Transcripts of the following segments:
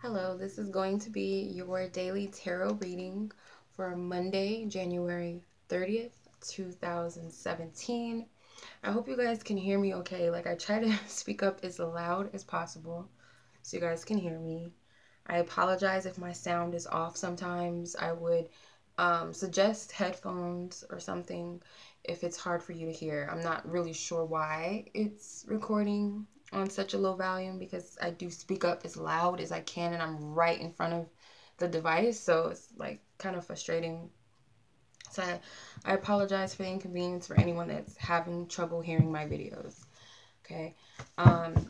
Hello, this is going to be your daily tarot reading for Monday, January 30th, 2017. I hope you guys can hear me okay. Like, I try to speak up as loud as possible so you guys can hear me. I apologize if my sound is off sometimes. I would suggest headphones or something if it's hard for you to hear. I'm not really sure why it's recording on such a low volume because I do speak up as loud as I can and I'm right in front of the device, so it's like kind of frustrating. So I apologize for the inconvenience for anyone that's having trouble hearing my videos. Okay,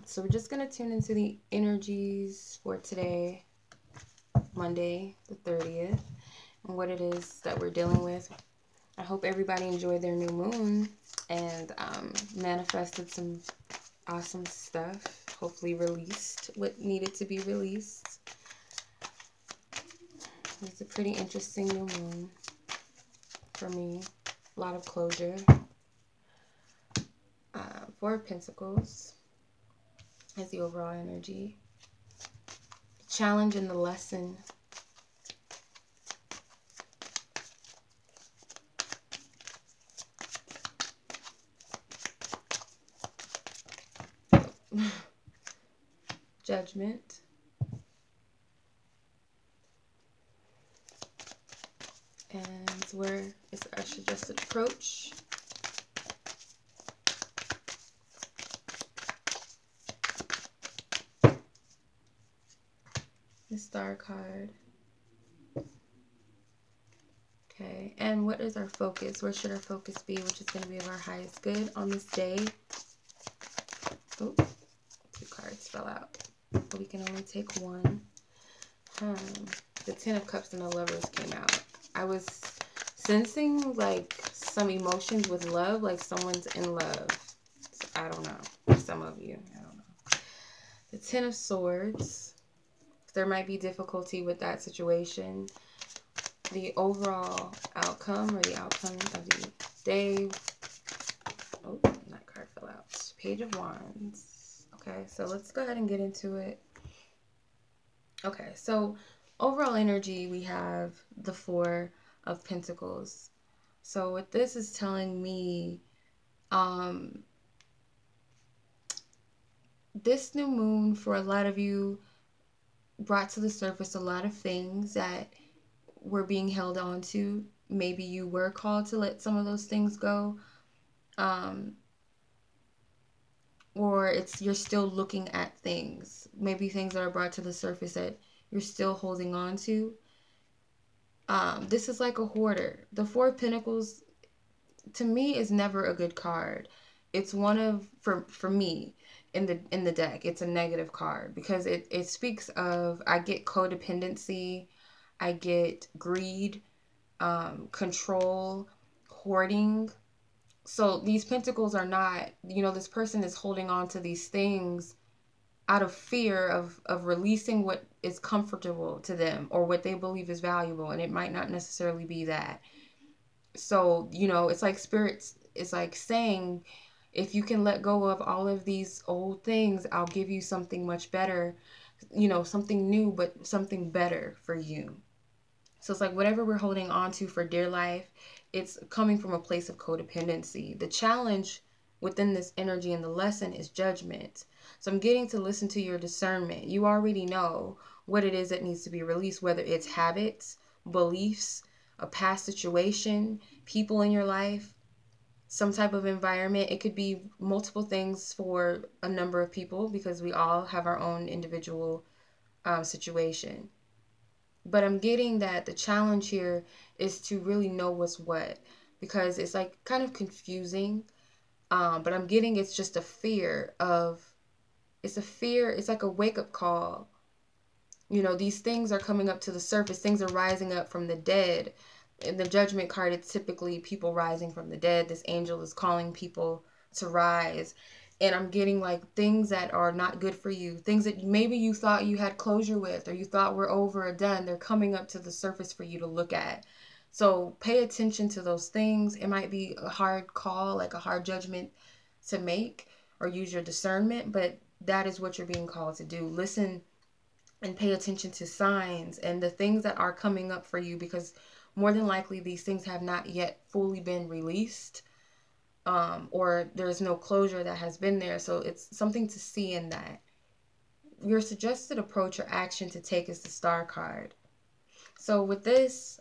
so we're just gonna tune into the energies for today, Monday the 30th, and what it is that we're dealing with. I hope everybody enjoyed their new moon and manifested some awesome stuff. Hopefully released what needed to be released. It's a pretty interesting new moon for me. A lot of closure. Four of Pentacles is the overall energy. The challenge and the lesson. Judgment. And where I should just approach. The Star card. Okay, and what is our focus? Where should our focus be? Which is going to be of our highest good on this day. Oh, two cards fell out. But we can only take one. The Ten of Cups and the Lovers came out. I was sensing like some emotions with love, like someone's in love. So, I don't know. Some of you, I don't know. The Ten of Swords. There might be difficulty with that situation. The overall outcome or the outcome of the day. Oh, that card fell out. Page of Wands. Okay, so let's go ahead and get into it. Okay, so overall energy, we have the Four of Pentacles. So what this is telling me, this new moon for a lot of you brought to the surface a lot of things that were being held on to. Maybe you were called to let some of those things go. Or you're still looking at things. Maybe things that are brought to the surface that you're still holding on to. This is like a hoarder. The Four of Pentacles, to me, is never a good card. It's one of, for me, in the deck, it's a negative card because it speaks of, I get codependency, I get greed, control, hoarding. So these pentacles are not, this person is holding on to these things out of fear of releasing what is comfortable to them or what they believe is valuable. And it might not necessarily be that. So, it's like spirits, it's like saying, if you can let go of all of these old things, I'll give you something much better, something new, but something better for you. So it's like whatever we're holding on to for dear life, it's coming from a place of codependency. The challenge within this energy and the lesson is judgment. So I'm getting to listen to your discernment. You already know what it is that needs to be released, whether it's habits, beliefs, a past situation, people in your life, some type of environment. It could be multiple things for a number of people because we all have our own individual situation. But I'm getting that the challenge here is to really know what's what, because it's like kind of confusing. But I'm getting it's just a fear of, it's like a wake-up call. These things are coming up to the surface. Things are rising up from the dead. In the Judgment card, it's typically people rising from the dead. This angel is calling people to rise. And I'm getting like things that are not good for you. Things that maybe you thought you had closure with or you thought were over or done. They're coming up to the surface for you to look at. So pay attention to those things. It might be a hard call, like a hard judgment to make or use your discernment. But that is what you're being called to do. Listen and pay attention to signs and the things that are coming up for you, because more than likely these things have not yet fully been released, or there's no closure that has been there. So it's something to see in that. Your suggested approach or action to take is the Star card. So with this,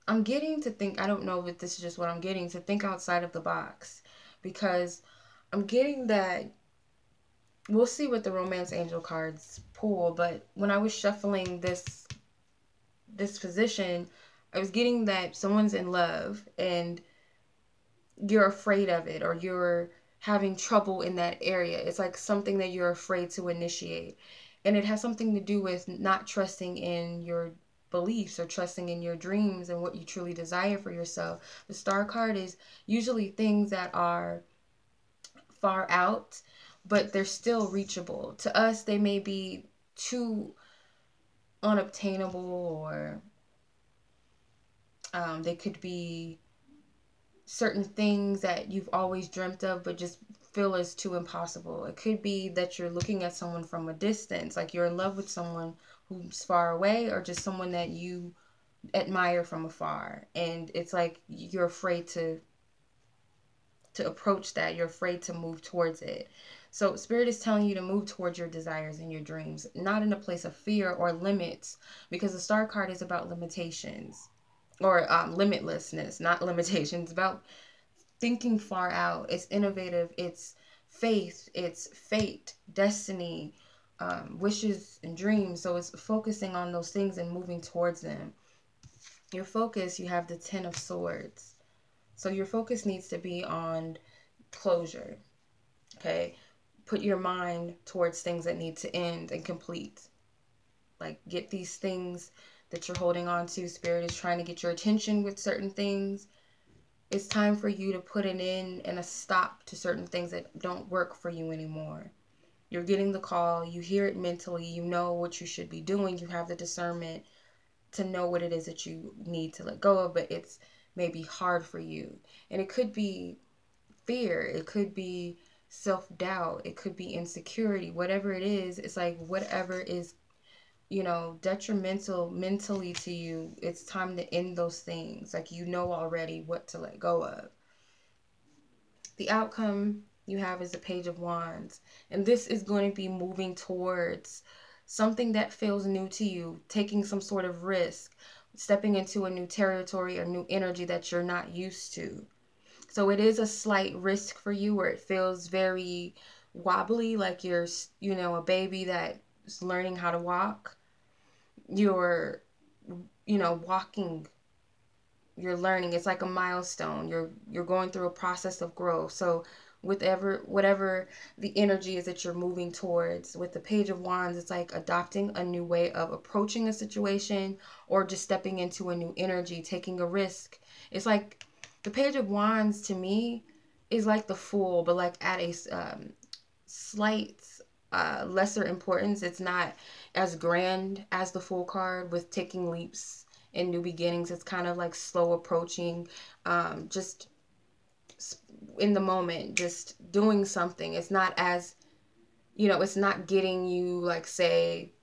I'm getting to think, I don't know if this is just what I'm getting, to think outside of the box, because I'm getting that, we'll see what the romance angel cards pull, but when I was shuffling this position, I was getting that someone's in love and you're afraid of it, or you're having trouble in that area. It's like something that you're afraid to initiate. And it has something to do with not trusting in your beliefs or trusting in your dreams and what you truly desire for yourself. The Star card is usually things that are far out, but they're still reachable. To us, they may be too unobtainable, or they could be certain things that you've always dreamt of but just feel as too impossible. It could be that you're looking at someone from a distance, like you're in love with someone who's far away, or just someone that you admire from afar, and it's like you're afraid to approach that. You're afraid to move towards it. So Spirit is telling you to move towards your desires and your dreams, not in a place of fear or limits, because the Star card is about limitations, or limitlessness, not limitations. It's about thinking far out. It's innovative. It's faith. It's fate, destiny, wishes and dreams. So it's focusing on those things and moving towards them. Your focus, you have the 10 of Swords. So your focus needs to be on closure. Okay? Put your mind towards things that need to end and complete. Like, get these things that you're holding on to. Spirit is trying to get your attention with certain things. It's time for you to put an end and a stop to certain things that don't work for you anymore. You're getting the call. You hear it mentally. You know what you should be doing. You have the discernment to know what it is that you need to let go of, but it's maybe hard for you. And it could be fear. It could be self-doubt. It could be insecurity. Whatever it is, it's like whatever is, detrimental mentally to you, it's time to end those things. Like, you know already what to let go of. The outcome you have is the Page of Wands. And this is going to be moving towards something that feels new to you, taking some sort of risk, stepping into a new territory or new energy that you're not used to. So it is a slight risk for you, where it feels very wobbly, like you're, a baby that's learning how to walk. You're, walking, you're learning. It's like a milestone. You're going through a process of growth. So whatever the energy is that you're moving towards, with the Page of Wands, it's like adopting a new way of approaching a situation, or just stepping into a new energy, taking a risk. It's like the Page of Wands to me is like the Fool, but like at a slight lesser importance. It's not as grand as the Fool card with taking leaps and new beginnings. It's kind of like slow approaching, just in the moment, just doing something. It's not as, it's not getting you, like, say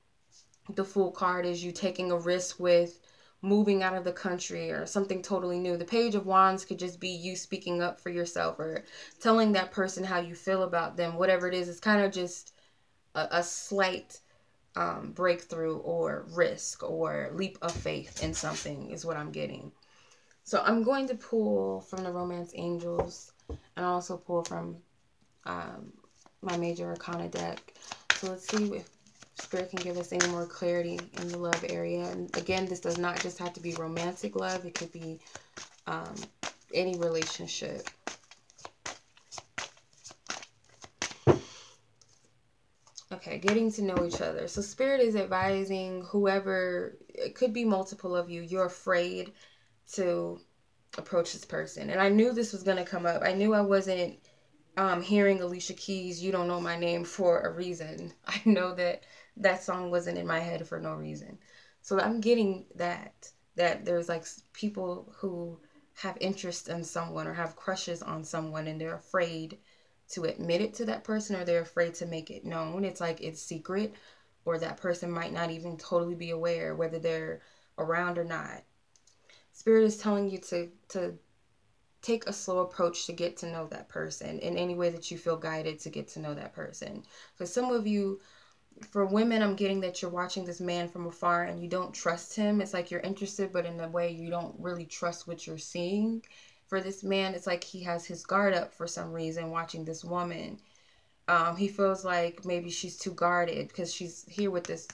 the Fool card is you taking a risk with moving out of the country or something totally new. The Page of Wands could just be you speaking up for yourself, or telling that person how you feel about them. Whatever it is, it's kind of just a slight breakthrough or risk or leap of faith in something is what I'm getting. So I'm going to pull from the Romance Angels, and also pull from my Major Arcana deck. So let's see if Spirit can give us any more clarity in the love area. And again, this does not just have to be romantic love. It could be any relationship. Okay, getting to know each other. So Spirit is advising whoever, it could be multiple of you, you're afraid to approach this person. And I knew this was going to come up. I knew I wasn't hearing Alicia Keys' You Don't Know My Name for a reason. I know that song wasn't in my head for no reason. So I'm getting that there's like people who have interest in someone or have crushes on someone, and they're afraid to admit it to that person, or they're afraid to make it known. It's like it's secret, or that person might not even totally be aware whether they're around or not. Spirit is telling you to take a slow approach to get to know that person in any way that you feel guided to get to know that person. For some of you, for women, I'm getting that you're watching this man from afar and you don't trust him. It's like you're interested, but in a way you don't really trust what you're seeing. For this man, it's like he has his guard up for some reason watching this woman. He feels like maybe she's too guarded because she's here with this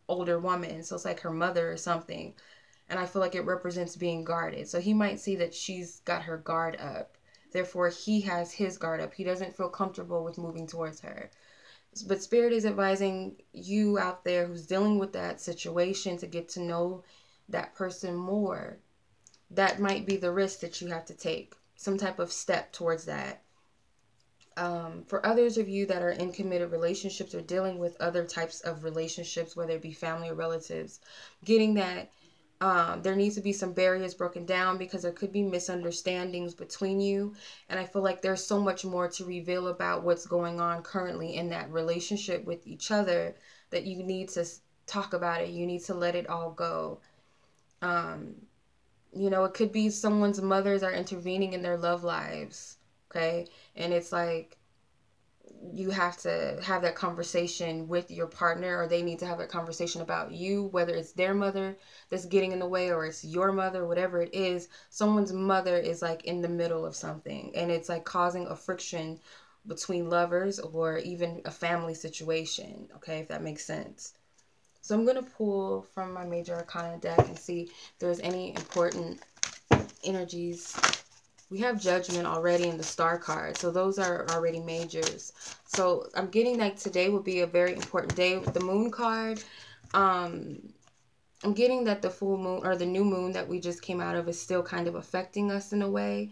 older woman. So it's like her mother or something. And I feel like it represents being guarded. So he might see that she's got her guard up. Therefore, he has his guard up. He doesn't feel comfortable with moving towards her. But Spirit is advising you out there who's dealing with that situation to get to know that person more. That might be the risk that you have to take. Some type of step towards that. For others of you that are in committed relationships or dealing with other types of relationships, whether it be family or relatives, getting that there needs to be some barriers broken down because there could be misunderstandings between you. And I feel like there's so much more to reveal about what's going on currently in that relationship with each other that you need to talk about it. You need to let it all go. You know, it could be someone's mothers are intervening in their love lives. Okay. And it's like, you have to have that conversation with your partner, or they need to have that conversation about you, whether it's their mother that's getting in the way or it's your mother, whatever it is. Someone's mother is like in the middle of something and it's like causing a friction between lovers or even a family situation. Okay, if that makes sense. So I'm going to pull from my Major Arcana deck and see if there's any important energies. We have Judgment already in the Star card. So those are already majors. So I'm getting that today will be a very important day. With the Moon card, I'm getting that the full moon or the new moon that we just came out of is still kind of affecting us in a way.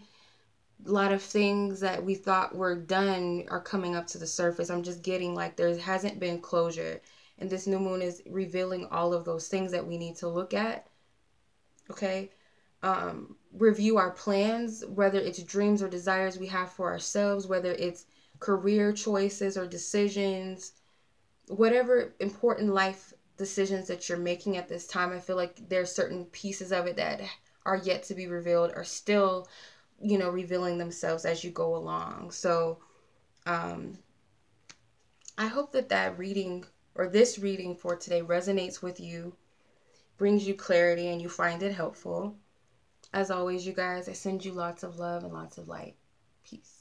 A lot of things that we thought were done are coming up to the surface. I'm just getting like there hasn't been closure. And this new moon is revealing all of those things that we need to look at. Okay. Review our plans, whether it's dreams or desires we have for ourselves, whether it's career choices or decisions, whatever important life decisions that you're making at this time. I feel like there's certain pieces of it that are yet to be revealed, are still, you know, revealing themselves as you go along. So I hope that reading or this reading for today resonates with you, brings you clarity, and you find it helpful. As always, you guys, I send you lots of love and lots of light. Peace.